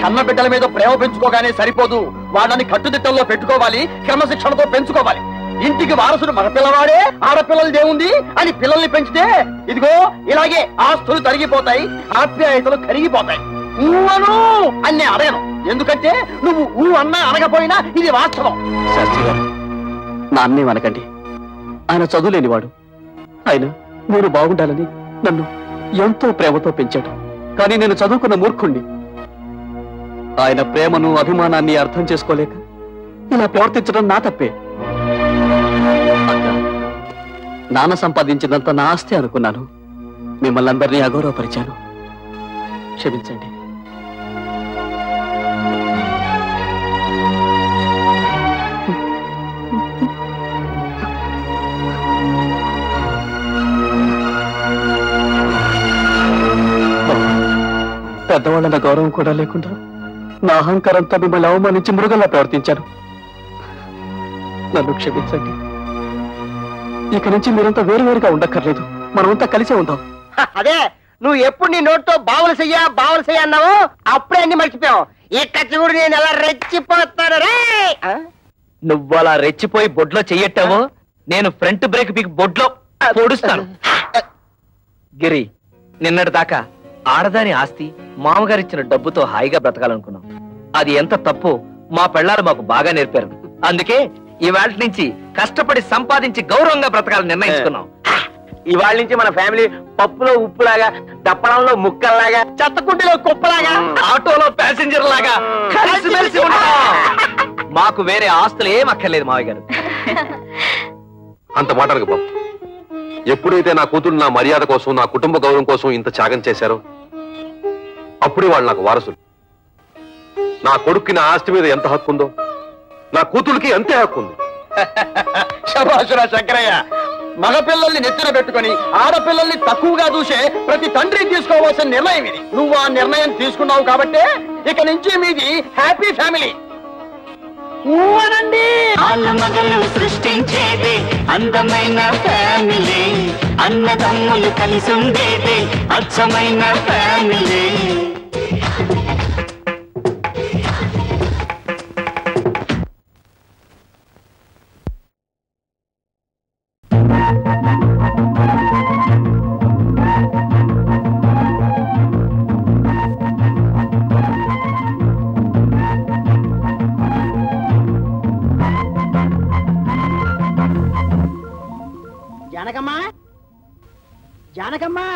కన్న బిడ్డల మీద ప్రేమ పెంచుకోగానే సరిపోదు, వాళ్ళని కట్టుదిట్టంలో పెట్టుకోవాలి, క్రమశిక్షణతో పెంచుకోవాలి. ఇంటికి వారసుడు మగ పిల్లవాడే, ఆడపిల్లలదేముంది అని పిల్లల్ని పెంచితే ఇదిగో ఇలాగే ఆస్తులు తరిగిపోతాయి, ఆప్యాయతలు కరిగిపోతాయి. ఊవను అని అడగను, ఎందుకంటే నువ్వు ఊ అన్నా అనకపోయినా ఇది వాస్తవం. శాస్త్రి గారు, నాన్నే అనకండి. ఆయన చదువులేనివాడు. ఆయన నేను బాగుండాలని నన్ను ఎంతో ప్రేమతో పెంచాడు. కానీ నేను చదువుకున్న మూర్ఖుణ్ణి. ఆయన ప్రేమను అభిమానాన్ని అర్థం చేసుకోలేక ఇలా ప్రవర్తించడం నా తప్పే. నాన్న సంపాదించినంత నా ఆస్తి అనుకున్నాను. మిమ్మల్ని అందరినీ అగౌరవపరిచాను, క్షమించండి. పెద్దవాళ్ళన్న గౌరవం కూడా లేకుండా నా అహంకారంతో మిమ్మల్ని అవమానించి మృగంలా ప్రవర్తించాను. నన్ను క్షమించండి. ఇక నుంచి మీరంతా వేరువేరుగా ఉండక్కర్లేదు, మనమంతా కలిసే ఉందాం. అదే నువ్వు ఎప్పుడు నీ నోటితో బావులు చెయ్య అన్నావు, అప్పుడే అన్ని మర్చిపోయావు. ఇక చూడు నేను ఎలా రెచ్చిపోతాను రే. నువ్వు అలా రెచ్చిపోయి బొడ్లో చెయ్యట్టావో నేను ఫ్రంట్ బ్రేక్ పీకి బొడ్లో పొడుస్తాను. గిరి, నిన్నటి దాకా ఆడదాని ఆస్తి మామగారిచ్చిన డబ్బుతో హాయిగా బ్రతకాలనుకున్నాం. అది ఎంత తప్పు మా పెళ్ళాలు మాకు బాగా నేర్పారు. అందుకే ఇవాళ నుంచి కష్టపడి సంపాదించి గౌరవంగా బ్రతకాలని నిర్ణయించుకున్నాం. ఇవాళ నుంచి మన ఫ్యామిలీ పప్పులో ఉప్పులాగా, దప్పడంలో ముక్కల్లాగా, చెత్తకుంటిలో కుప్పలాగా, ఆటోలో ప్యాసింజర్ లాగా కలిసిమెలిసి ఉంటాం. మాకు వేరే ఆస్తులు ఏం అక్కర్లేదు మావయ్య గారు. అంత మాటలకు బాబు, ఎప్పుడైతే నా కూతురు నా మర్యాద కోసం, నా కుటుంబ గౌరవం కోసం ఇంత త్యాగం చేశారో అప్పుడే వాళ్ళు నాకు వారసులు. నా కొడుక్కి నా ఆస్తి మీద ఎంత హక్కు ఉందో నా కూతురికి అంతే హక్కు ఉంది. శభాషురా శంకరయ్య, మగపిల్లల్ని నెత్తిన పెట్టుకుని ఆడపిల్లల్ని తక్కువగా చూసే ప్రతి తండ్రి తీసుకోవాల్సిన నిర్ణయం ఇది. నువ్వు ఆ నిర్ణయం తీసుకున్నావు కాబట్టే ఇక నుంచి మీది హ్యాపీ ఫ్యామిలీ. ఆలమగలు సృష్టించేది అందమైన ఫ్యామిలీ, అన్నదమ్ములు కలిసి ఉండేది అచ్చమైన ఫ్యామిలీ. జానకమ్మా, జానకమ్మా.